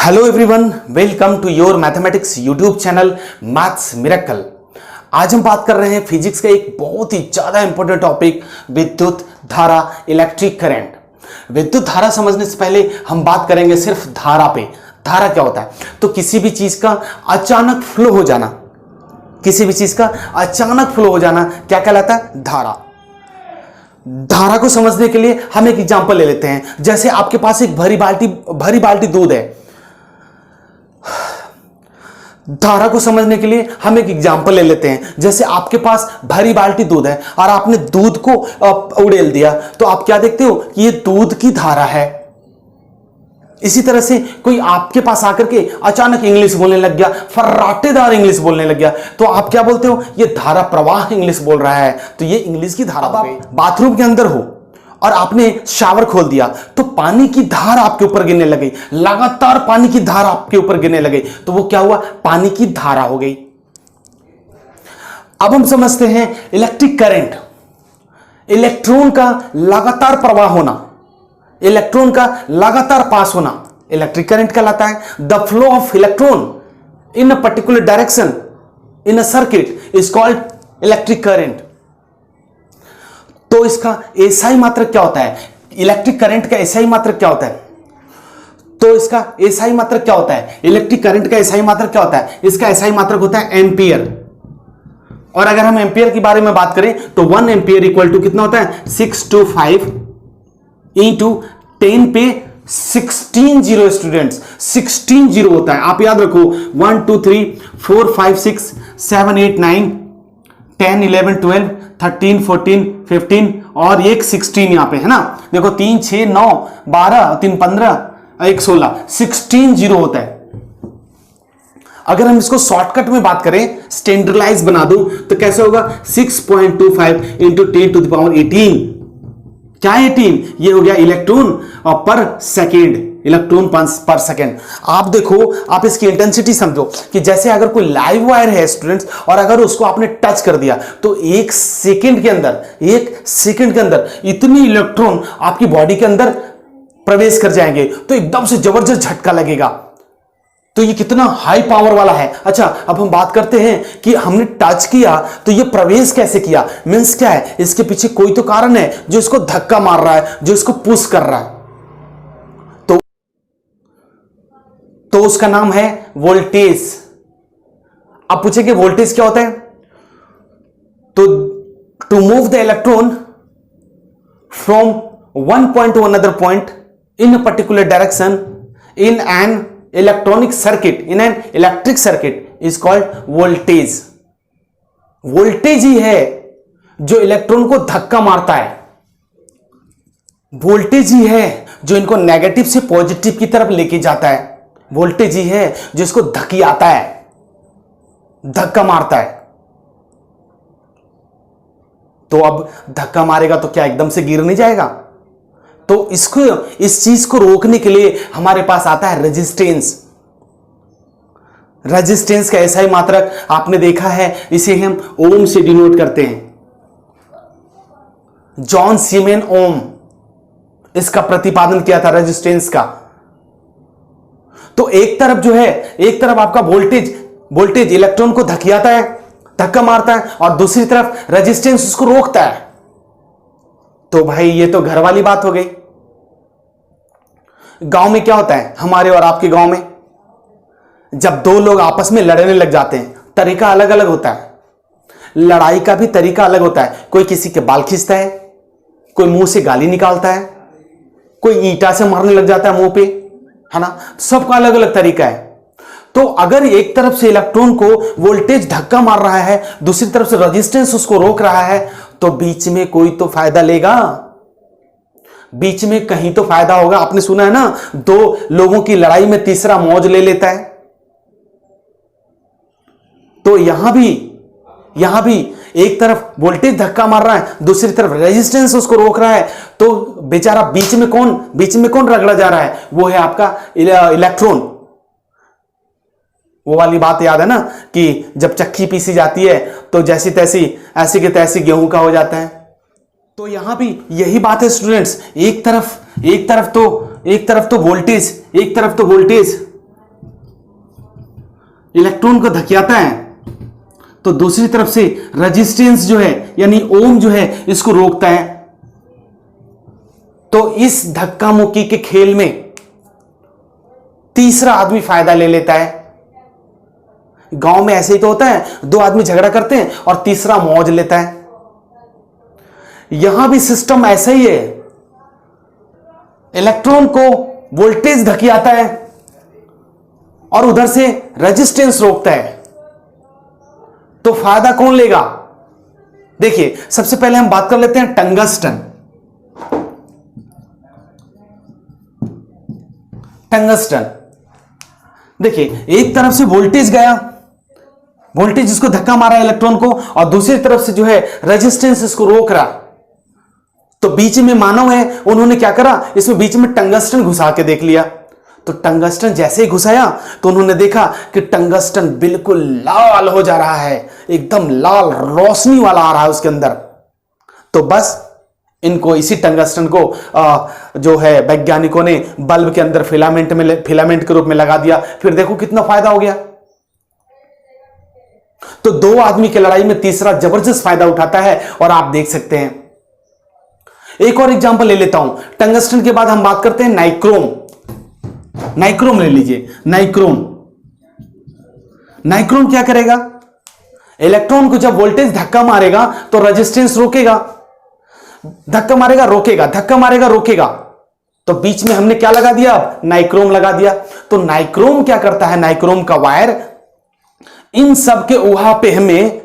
Hello everyone, welcome to your mathematics YouTube channel maths miracle. आज हम बात कर रहे हैं फिजिक्स का एक बहुत ही ज्यादा इंपॉर्टेंट टॉपिक, विद्युत धारा, इलेक्ट्रिक करंट। विद्युत धारा समझने से पहले हम बात करेंगे सिर्फ धारा पे। धारा क्या होता है? तो किसी भी चीज का अचानक फ्लो हो जाना, किसी भी चीज का अचानक फ्लो हो जाना क्या कहलाता है? धारा। धारा को समझने के लिए हम एक एग्जांपल ले लेते हैं। जैसे आपके पास एक भरी बाल्टी दूध है। धारा को समझने के लिए हम एक एग्जांपल ले लेते हैं। जैसे आपके पास भरी बाल्टी दूध है और आपने दूध को उड़ेल दिया, तो आप क्या देखते हो कि ये दूध की धारा है। इसी तरह से कोई आपके पास आकर के अचानक इंग्लिश बोलने लग गया, फर्राटेदार इंग्लिश बोलने लग गया, तो आप क्या बोलते हो? ये धारा प्रवाह इंग्लिश बोल रहा है, तो ये इंग्लिश की धारा। आप बाथरूम के अंदर हो और आपने शावर खोल दिया, तो पानी की धार आपके ऊपर गिरने लगी, लगातार पानी की धार आपके ऊपर गिरने लगी, तो वो क्या हुआ? पानी की धारा हो गई। अब हम समझते हैं इलेक्ट्रिक करंट। इलेक्ट्रॉन का लगातार प्रवाह होना, इलेक्ट्रॉन का लगातार पास होना इलेक्ट्रिक करंट कहलाता है। The flow of electron in a particular direction in a circuit is called electric current. तो इसका एसआई मात्रक क्या होता है? इलेक्ट्रिक करंट का एसआई मात्रक क्या होता है? तो इसका एसआई मात्रक क्या होता है? इलेक्ट्रिक करंट का एसआई मात्रक क्या होता है? इसका एसआई मात्रक होता है एम्पियर। और अगर हम एम्पियर के बारे में बात करें तो 1 एम्पियर इक्वल टू कितना होता है? 625 इंटू 10 पे 16 जीरो। स्टूडेंट्स 16 जीरो होता है। आप याद रखो 1 2 3 4 5 6 7 8 9 10 11 12 13 14 15 और एक 16 यहां पे है ना। देखो 3 6 9 12 3 15 1 16 16 जीरो होता है। अगर हम इसको शॉर्टकट में बात करें, स्टैंडर्डाइज बना दूं, तो कैसे होगा? 6.25 इंटू 10 टू द पावर 18। क्या 18? ये हो गया इलेक्ट्रॉन पर सेकेंड, इलेक्ट्रॉन पर सेकेंड। आप देखो, आप इसकी इंटेंसिटी समझो कि जैसे अगर कोई लाइव वायर है स्टूडेंट्स, और अगर उसको आपने टच कर दिया, तो एक सेकंड के अंदर इतनी इलेक्ट्रॉन आपकी बॉडी के अंदर प्रवेश कर जाएंगे, तो एकदम से जबरदस्त झटका लगेगा। तो ये कितना हाई पावर वाला है। अच्छा, अब हम बात करते हैं कि हमने टच किया तो ये प्रवेश कैसे किया, मींस क्या है? इसके पीछे कोई तो कारण है जो इसको धक्का मार रहा है, जो इसको पुश कर रहा है। तो उसका नाम है वोल्टेज। अब पूछेंगे वोल्टेज क्या होता है? तो to move the electron from one point to another point in a particular direction in an electronic circuit, in an electric circuit is called voltage. Voltage ही है जो इलेक्ट्रॉन को धक्का मारता है। वोल्टेज ही है जो इनको नेगेटिव से पॉजिटिव की तरफ लेके जाता है। वोल्टेज ही है जो इसको धकियाता है, धक्का मारता है। तो अब धक्का मारेगा तो क्या एकदम से गिर नहीं जाएगा? तो इसको, इस चीज को रोकने के लिए हमारे पास आता है रेजिस्टेंस। रेजिस्टेंस का ऐसा ही मात्रक आपने देखा है, इसे हम ओम से डिनोट करते हैं। जॉन सीमेन ओम इसका प्रतिपादन किया था, रेजिस्टेंस का। तो एक तरफ जो है, एक तरफ आपका वोल्टेज इलेक्ट्रॉन को धकियाता है, धक्का मारता है, और दूसरी तरफ रेजिस्टेंस उसको रोकता है। तो भाई ये तो घर वाली बात हो गई। गांव में क्या होता है, हमारे और आपके गांव में, जब दो लोग आपस में लड़ने लग जाते हैं, तरीका अलग अलग होता है। लड़ाई का भी तरीका अलग होता है। कोई किसी के बाल खींचता है, कोई मुंह से गाली निकालता है, कोई ईंटा से मारने लग जाता है मुंह पे, है ना। सबका अलग अलग तरीका है। तो अगर एक तरफ से इलेक्ट्रॉन को वोल्टेज धक्का मार रहा है, दूसरी तरफ से रेजिस्टेंस उसको रोक रहा है, तो बीच में कोई तो फायदा लेगा, बीच में कहीं तो फायदा होगा। आपने सुना है ना, दो लोगों की लड़ाई में तीसरा मौज ले लेता है। तो यहां भी एक तरफ वोल्टेज धक्का मार रहा है, दूसरी तरफ रेजिस्टेंस उसको रोक रहा है, तो बेचारा बीच में कौन रगड़ा जा रहा है? वो है आपका इलेक्ट्रॉन। वो वाली बात याद है ना कि जब चक्की पीसी जाती है तो जैसी तैसी, ऐसी की तैसी गेहूं का हो जाता है। तो यहां भी यही बात है स्टूडेंट्स। एक तरफ तो वोल्टेज, इलेक्ट्रॉन को धकेलता है तो दूसरी तरफ से रेजिस्टेंस जो है यानी ओम जो है इसको रोकता है। तो इस धक्का मुक्की के खेल में तीसरा आदमी फायदा ले लेता है। गांव में ऐसे ही तो होता है, दो आदमी झगड़ा करते हैं और तीसरा मौज लेता है। यहां भी सिस्टम ऐसा ही है, इलेक्ट्रॉन को वोल्टेज धकेलता है और उधर से रेजिस्टेंस रोकता है। तो फायदा कौन लेगा? देखिए सबसे पहले हम बात कर लेते हैं टंगस्टन। टंगस्टन देखिए, एक तरफ से वोल्टेज गया, वोल्टेज इसको धक्का मारा इलेक्ट्रॉन को, और दूसरी तरफ से जो है रेजिस्टेंस इसको रोक रहा। तो बीच में मानव है, उन्होंने क्या करा, इसमें बीच में टंगस्टन घुसा के देख लिया। तो टंगस्टन जैसे ही घुसाया तो उन्होंने देखा कि टंगस्टन बिल्कुल लाल हो जा रहा है, एकदम लाल रोशनी वाला आ रहा है उसके अंदर। तो बस इनको इसी टंगस्टन को जो है वैज्ञानिकों ने बल्ब के अंदर फिलामेंट के रूप में लगा दिया। फिर देखो कितना फायदा हो गया। तो दो आदमी की लड़ाई में तीसरा जबरदस्त फायदा उठाता है, और आप देख सकते हैं। एक और एग्जांपल ले लेता हूं। टंगस्टन के बाद हम बात करते हैं नाइक्रोम। नाइक्रोम ले लीजिए। नाइक्रोम क्या करेगा? इलेक्ट्रॉन को जब वोल्टेज धक्का मारेगा तो रेजिस्टेंस रोकेगा, धक्का मारेगा रोकेगा, धक्का मारेगा रोकेगा। तो बीच में हमने क्या लगा दिया? नाइक्रोम लगा दिया। तो नाइक्रोम क्या करता है? नाइक्रोम का वायर इन सब के उहापे हमें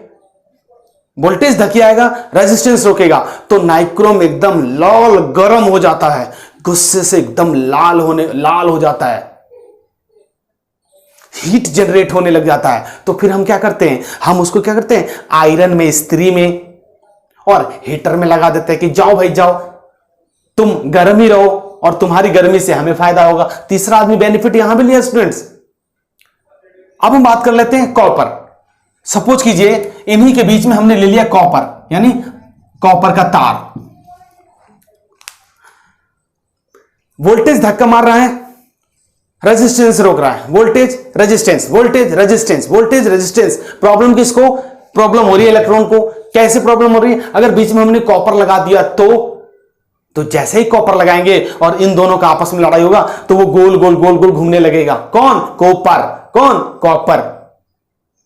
वोल्टेज धकेलाएगा, रेजिस्टेंस रोकेगा। तो नाइक्रोम एकदम लाल गर्म हो जाता है, गुस्से से एकदम लाल हो जाता है, हीट जनरेट होने लग जाता है। तो फिर हम क्या करते हैं? हम उसको क्या करते हैं? आयरन में, इस्त्री में और हीटर में लगा देते हैं कि जाओ भाई जाओ, तुम गर्म ही रहो और तुम्हारी गर्मी से हमें फायदा होगा। तीसरा आदमी बेनिफिट यहां भी लिया स्टूडेंट्स। अब हम बात कर लेते हैं कॉपर। सपोज कीजिए इन्हीं के बीच में हमने ले लिया कॉपर, यानी कॉपर का तार। वोल्टेज धक्का मार रहा है, रेजिस्टेंस रोक रहा है, voltage resistance, voltage resistance, voltage resistance. Problem किसको? प्रॉब्लम हो रही है इलेक्ट्रॉन को। कैसे प्रॉब्लम हो रही है? अगर बीच में हमने कॉपर लगा दिया तो जैसे ही कॉपर लगाएंगे और इन दोनों का आपस में लड़ाई होगा तो वो गोल गोल गोल गोल घूमने लगेगा। कौन? कॉपर। कौन? कॉपर।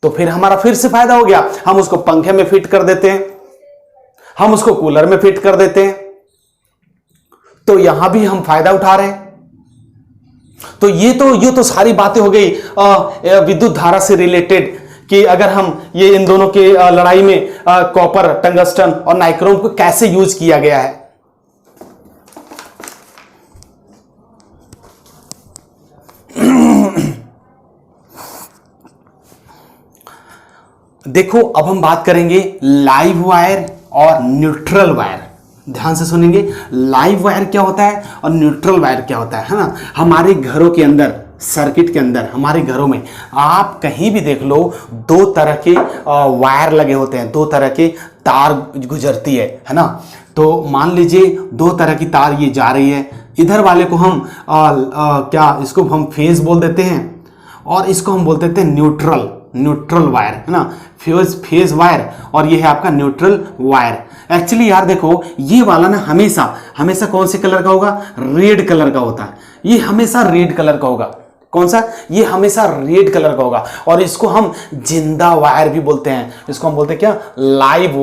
तो फिर हमारा फिर से फायदा हो गया। हम उसको पंखे में फिट कर देते हैं, हम उसको कूलर में फिट कर देते हैं। तो यहां भी हम फायदा उठा रहे हैं। तो ये तो सारी बातें हो गई विद्युत धारा से रिलेटेड, कि अगर हम ये इन दोनों के लड़ाई में कॉपर, टंगस्टन और नाइक्रोम को कैसे यूज किया गया है। देखो अब हम बात करेंगे लाइव वायर और न्यूट्रल वायर। ध्यान से सुनेंगे, लाइव वायर क्या होता है और न्यूट्रल वायर क्या होता है ना। हमारे घरों के अंदर, सर्किट के अंदर, हमारे घरों में आप कहीं भी देख लो, दो तरह के वायर लगे होते हैं, दो तरह के तार गुजरती है ना। तो मान लीजिए दो तरह की तार ये जा रही है, इधर वाले को हम क्या इसको हम फेज बोल देते हैं, और इसको हम बोल देते हैं न्यूट्रल वायर, है ना। फेज वायर, और ये है आपका न्यूट्रल वायर। एक्चुअली यार देखो, ये वाला ना हमेशा कौन से कलर का होगा? रेड कलर का होता है। ये हमेशा रेड कलर का होगा। कौन सा? ये हमेशा रेड कलर का होगा। और इसको हम जिंदा वायर भी बोलते हैं। इसको हम बोलते हैं क्या? Live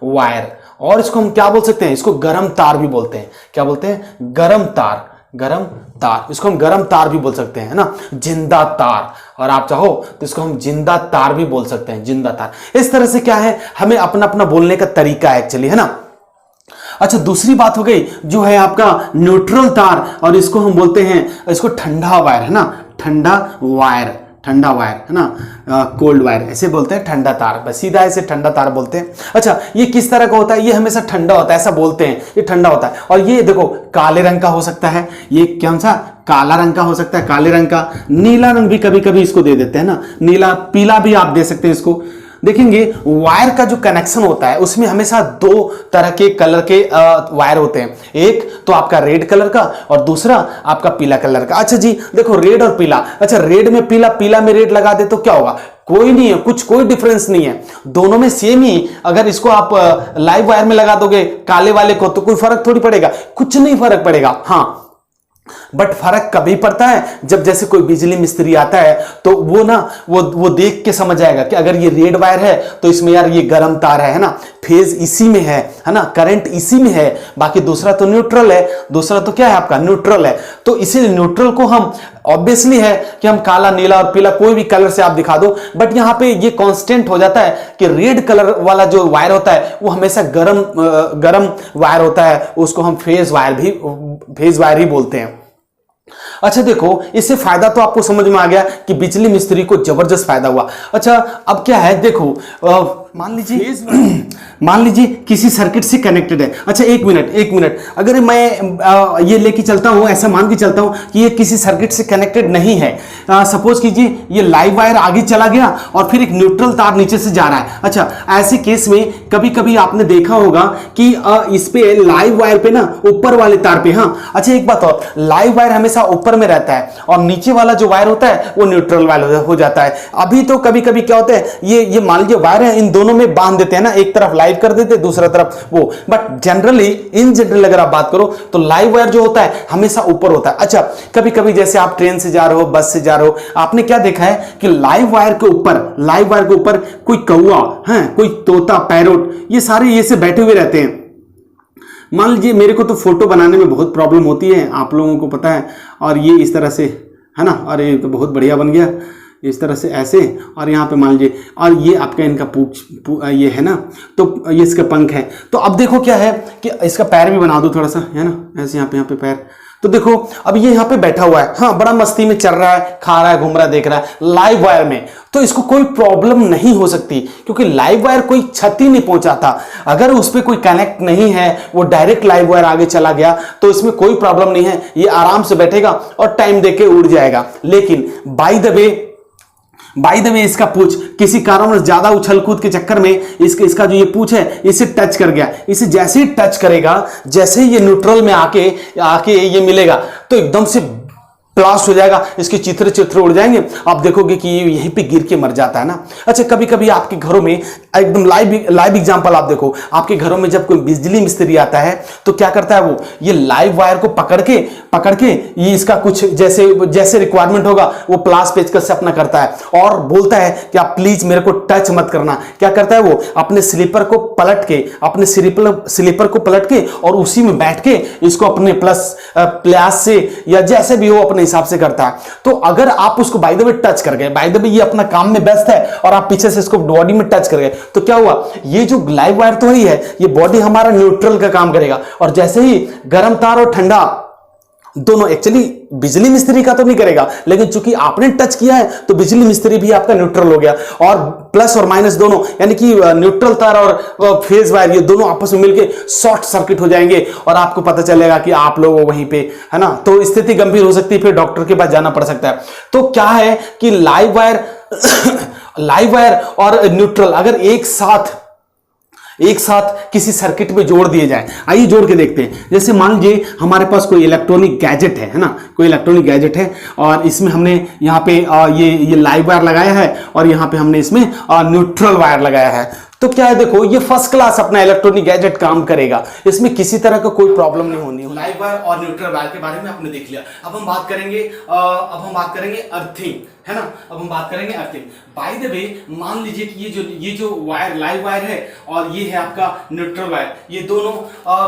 wire. और इसको हम क्या बोल सकते हैं? इसको गरम तार भी बोलते हैं। क्या बोलते हैं? गरम तार। इसको हम गरम तार भी बोल सकते हैं, है ना, जिंदा तार। और आप चाहो तो इसको हम जिंदा तार भी बोल सकते हैं, जिंदा तार। इस तरह से क्या है, हमें अपना अपना बोलने का तरीका है एक्चुअली, है ना। अच्छा, दूसरी बात हो गई जो है आपका न्यूट्रल तार, और इसको हम बोलते हैं, इसको ठंडा वायर, है ना, ठंडा वायर, है ना, कोल्ड वायर ऐसे बोलते हैं, ठंडा तार, बस सीधा ऐसे ठंडा तार बोलते हैं। अच्छा, ये किस तरह का होता है? ये हमेशा ठंडा होता है, ऐसा बोलते हैं, ये ठंडा होता है। और ये देखो काले रंग का हो सकता है, ये कौन सा? काला रंग का हो सकता है, काले रंग का। नीला रंग भी कभी कभी इसको दे देते हैं ना, नीला, पीला भी आप दे सकते हैं इसको। देखेंगे वायर का जो कनेक्शन होता है उसमें हमेशा दो तरह के कलर के वायर होते हैं, एक तो आपका रेड कलर का और दूसरा आपका पीला कलर का। अच्छा जी देखो रेड और पीला, अच्छा रेड में पीला, पीला में रेड लगा दे तो क्या होगा, कोई नहीं है, कुछ कोई डिफरेंस नहीं है, दोनों में सेम ही। अगर इसको आप लाइव वायर में लगा दोगे काले वाले को तो कोई फर्क थोड़ी पड़ेगा, कुछ नहीं फर्क पड़ेगा। हाँ बट फर्क कभी पड़ता है जब जैसे कोई बिजली मिस्त्री आता है तो वो ना वो देख के समझ आएगा कि अगर ये रेड वायर है तो इसमें यार ये गर्म तार है ना, फेज इसी में है ना, करंट इसी में है, बाकी दूसरा तो न्यूट्रल है, दूसरा तो क्या है आपका न्यूट्रल है। तो इसीलिए न्यूट्रल को हम ऑब्वियसली है कि हम काला नीला और पीला कोई भी कलर से आप दिखा दो, बट यहां पे ये कांस्टेंट हो जाता है कि रेड कलर वाला जो वायर होता है वो हमेशा गरम वायर होता है, उसको हम फेज वायर ही बोलते हैं। अच्छा देखो इससे फायदा तो आपको समझ में आ गया कि बिजली मिस्त्री को जबरदस्त फायदा हुआ। अच्छा अब क्या है देखो मान लीजिए किसी सर्किट से कनेक्टेड है। अच्छा एक मिनट अगर मैं ये लेके चलता हूं, ऐसा मान के चलता हूं कि ये किसी सर्किट से कनेक्टेड नहीं है, सपोज कीजिए ये लाइव वायर आगे चला गया और फिर एक न्यूट्रल तार नीचे से जा रहा है। अच्छा ऐसे केस में कभी कभी आपने देखा होगा कि इस पे लाइव वायर पे ना ऊपर वाले तार पे, हाँ अच्छा एक बात और, लाइव वायर हमेशा ऊपर में रहता है और नीचे वाला जो वायर होता है वो न्यूट्रल वायर हो जाता है। अभी तो कभी कभी क्या होता है ये मान लीजिए वायर है, इन दोनों में बांध देते हैं ना, एक तरफ लाइव कर देते दूसरा तरफ वो, बट जनरली इन जनरल अगर आप बात करो तो लाइव वायर जो होता है हमेशा ऊपर होता है। अच्छा कभी कभी जैसे आप ट्रेन से जा रहे हो, बस से जा रहे हो, आपने क्या देखा है कि लाइव वायर के ऊपर कोई कौवा है, कोई तोता, पैरोट, ये सारे ये से बैठे हुए रहते हैं। मान लीजिए मेरे को तो फोटो बनाने में बहुत प्रॉब्लम होती है, आप लोगों को पता है, और ये इस तरह से है ना, और ये तो बहुत बढ़िया बन गया इस तरह से ऐसे, और यहाँ पे मान लीजिए, और ये आपका इनका पूछ ये है ना, तो ये इसका पंख है। तो अब देखो क्या है कि इसका पैर भी बना दो थोड़ा सा, है ना, ऐसे यहाँ पे पैर। तो देखो अब ये यहाँ पे बैठा हुआ है, हाँ बड़ा मस्ती में चल रहा है, खा रहा है, घूम रहा है, देख रहा है लाइव वायर में, तो इसको कोई प्रॉब्लम नहीं हो सकती क्योंकि लाइव वायर कोई क्षति नहीं पहुंचाता। अगर उस पर कोई कनेक्ट नहीं है, वो डायरेक्ट लाइव वायर आगे चला गया तो इसमें कोई प्रॉब्लम नहीं है, ये आराम से बैठेगा और टाइम देके उड़ जाएगा। लेकिन बाय द वे इसका पूछ किसी कारणवश ज्यादा उछल कूद के चक्कर में इसका जो ये पूछ है इसे टच कर गया, इसे जैसे ही टच करेगा, जैसे ही ये न्यूट्रल में आके ये मिलेगा तो एकदम से ब्लास्ट हो जाएगा, इसके चित्र उड़ जाएंगे, आप देखोगे कि ये यहीं पे गिर के मर जाता है ना। अच्छा कभी कभी आपके घरों में एकदम लाइव एग्जांपल आप देखो, आपके घरों में जब कोई बिजली मिस्त्री आता है तो क्या करता है वो, ये लाइव वायर को पकड़ के ये इसका कुछ जैसे रिक्वायरमेंट होगा वो प्लास पेचकस से अपना करता है और बोलता है कि आप प्लीज मेरे को टच मत करना। क्या करता है वो, अपने स्लीपर को पलट के और उसी में बैठ के इसको अपने प्लास से या जैसे भी हो अपने हिसाब से करता है। तो अगर आप उसको बाय द वे टच कर गए, बाय द वे ये अपना काम में व्यस्त है और आप पीछे से इसको बॉडी में टच कर गए, तो क्या हुआ, ये जो लाइव वायर तो ही है, ये बॉडी हमारा न्यूट्रल का काम करेगा और जैसे ही गर्म तार और ठंडा दोनों, एक्चुअली बिजली मिस्त्री का तो नहीं करेगा, लेकिन चूंकि आपने टच किया है तो बिजली मिस्त्री भी आपका न्यूट्रल हो गया और प्लस और माइनस दोनों, यानी कि न्यूट्रल तार और फेज वायर ये दोनों आपस में मिलके शॉर्ट सर्किट हो जाएंगे और आपको पता चलेगा कि आप लोग वहीं पे, है ना, तो स्थिति गंभीर हो सकती है, फिर डॉक्टर के पास जाना पड़ सकता है। तो क्या है कि लाइव वायर और न्यूट्रल अगर एक साथ किसी सर्किट में जोड़ दिए जाए, आइए जोड़ के देखते हैं। जैसे मान लीजिए हमारे पास कोई इलेक्ट्रॉनिक गैजेट है ना, कोई इलेक्ट्रॉनिक गैजेट है और इसमें हमने यहाँ पे ये लाइव वायर लगाया है और यहाँ पे हमने इसमें न्यूट्रल वायर लगाया है। तो क्या है देखो, ये फर्स्ट क्लास अपना इलेक्ट्रॉनिक गैजेट काम करेगा, इसमें किसी तरह का कोई प्रॉब्लम नहीं होनी। लाइव वायर और न्यूट्रल वायर के बारे में आपने देख लिया। अब हम बात करेंगे अर्थिंग, है ना, अब हम बात करेंगे अर्थिंग। बाय द वे मान लीजिए कि ये जो वायर लाइव वायर है और ये है आपका न्यूट्रल वायर, ये दोनों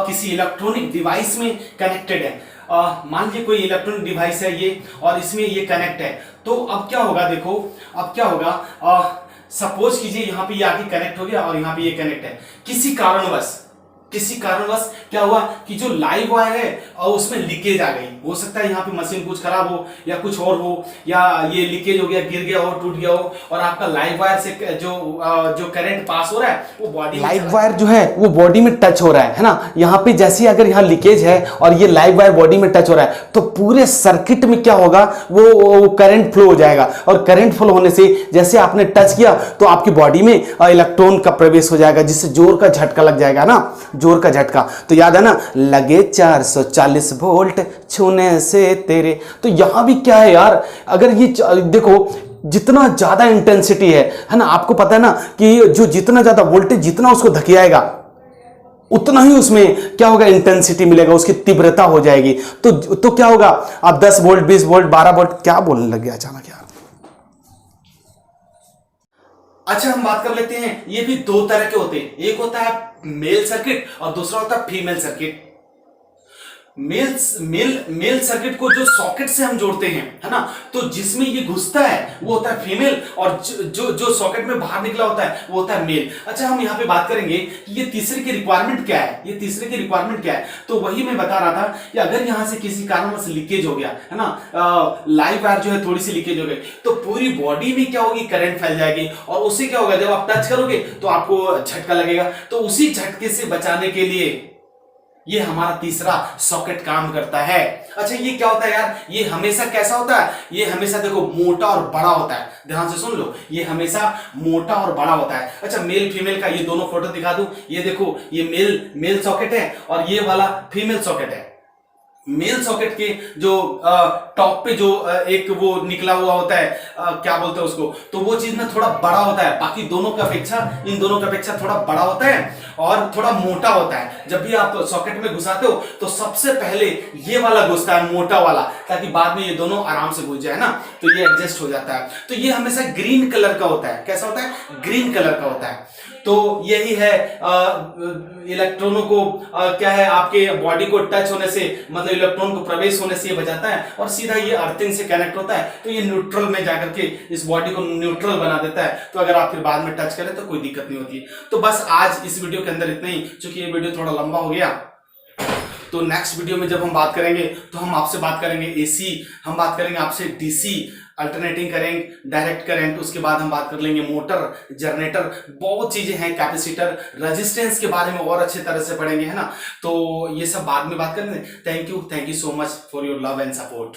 किसी इलेक्ट्रॉनिक डिवाइस में कनेक्टेड है। मान लीजिए कोई इलेक्ट्रॉनिक डिवाइस है ये और इसमें ये कनेक्ट है, तो अब क्या होगा देखो, अब क्या होगा, सपोज कीजिए यहाँ पे ये आगे कनेक्ट हो गया और यहाँ पे ये कनेक्ट है, किसी कारणवश किसी कारणवश क्या हुआ कि जो लाइव वायर है और उसमें लीकेज आ गई, हो सकता है यहाँ पे मशीन कुछ खराब हो या कुछ और हो, या ये लीकेज हो गया, गिर गया हो, टूट गया हो, और आपका लाइव वायर से जो करंट पास हो रहा है वो बॉडी, लाइव वायर जो है वो बॉडी में टच हो रहा है ना। यहाँ पे जैसे अगर यहाँ लीकेज है और ये लाइव वायर बॉडी में टच हो रहा है तो पूरे सर्किट में क्या होगा, वो करंट फ्लो हो जाएगा, और करंट फ्लो होने से जैसे आपने टच किया तो आपकी बॉडी में इलेक्ट्रॉन का प्रवेश हो जाएगा, जिससे जोर का झटका लग जाएगा ना, जोर का झटका। तो याद है ना, लगे 440 वोल्ट छूने से तेरे। तो यहां भी क्या है यार, अगर ये देखो जितना ज्यादा इंटेंसिटी है ना, आपको पता है ना कि जो जितना ज्यादा वोल्टेज जितना उसको धकियाएगा उतना ही उसमें क्या होगा, इंटेंसिटी मिलेगा, उसकी तीव्रता हो जाएगी। तो क्या होगा, आप 10 वोल्ट 20 वोल्ट 12 वोल्ट क्या बोलने लग गया अचानक यार। अच्छा, हम बात कर लेते हैं, ये भी दो तरह के होते हैं, एक होता है मेल सर्किट और दूसरा होता है फीमेल सर्किट। मेल सर्किट को जो सॉकेट से हम जोड़ते हैं, है ना, तो जिसमें ये घुसता है वो होता है फीमेल, और जो सॉकेट में बाहर निकला होता है वो होता है मेल। अच्छा, हम यहाँ पे बात करेंगे कि ये तीसरे की रिक्वायरमेंट क्या है, ये तीसरे की रिक्वायरमेंट क्या है। तो वही मैं बता रहा था कि अगर यहाँ से किसी कारणवश लीकेज हो गया, है ना, लाइव वायर जो है थोड़ी सी लीकेज हो गई, तो पूरी बॉडी में क्या होगी, करंट फैल जाएगी, और उससे क्या होगा, जब आप टच करोगे तो आपको झटका लगेगा। तो उसी झटके से बचाने के लिए ये हमारा तीसरा सॉकेट काम करता है। अच्छा, ये क्या होता है यार, ये हमेशा कैसा होता है, ये हमेशा देखो मोटा और बड़ा होता है, ध्यान से सुन लो, ये हमेशा मोटा और बड़ा होता है। अच्छा, मेल फीमेल का ये दोनों फोटो दिखा दूं, ये देखो, ये मेल सॉकेट है और ये वाला फीमेल सॉकेट है। मेल सॉकेट के जो टॉप पे जो एक वो निकला हुआ होता है, क्या बोलते हैं उसको, तो वो चीज ना थोड़ा बड़ा होता है, बाकी दोनों का अपेक्षा, इन दोनों का अपेक्षा थोड़ा बड़ा होता है और थोड़ा मोटा होता है। जब भी आप सॉकेट में घुसाते हो तो सबसे पहले ये वाला घुसता है, मोटा वाला, ताकि बाद में ये दोनों आराम से घुस जाए ना, तो ये एडजस्ट हो जाता है। तो ये हमेशा ग्रीन कलर का होता है, कैसा होता है, ग्रीन कलर का होता है। तो यही है, इलेक्ट्रॉनों को क्या है, आपके बॉडी को टच होने से, मतलब इलेक्ट्रॉन को प्रवेश होने से ये बचाता है, और सीधा ये अर्थिंग से कनेक्ट होता है, तो ये न्यूट्रल में जाकर के इस बॉडी को न्यूट्रल बना देता है। तो अगर आप फिर बाद में टच करें तो कोई दिक्कत नहीं होती। तो बस आज इस वीडियो के अंदर इतना ही, क्योंकि ये वीडियो थोड़ा लंबा हो गया। तो नेक्स्ट वीडियो में जब हम बात करेंगे तो हम आपसे बात करेंगे एसी, हम बात करेंगे आपसे DC, alternating current, direct current, उसके बाद हम बात कर लेंगे मोटर, जनरेटर, बहुत चीजें हैं, कैपेसिटर, रेजिस्टेंस के बारे में और अच्छे तरह से पढ़ेंगे, है ना। तो ये सब बाद में बात करेंगे। Thank you so much for your love and support.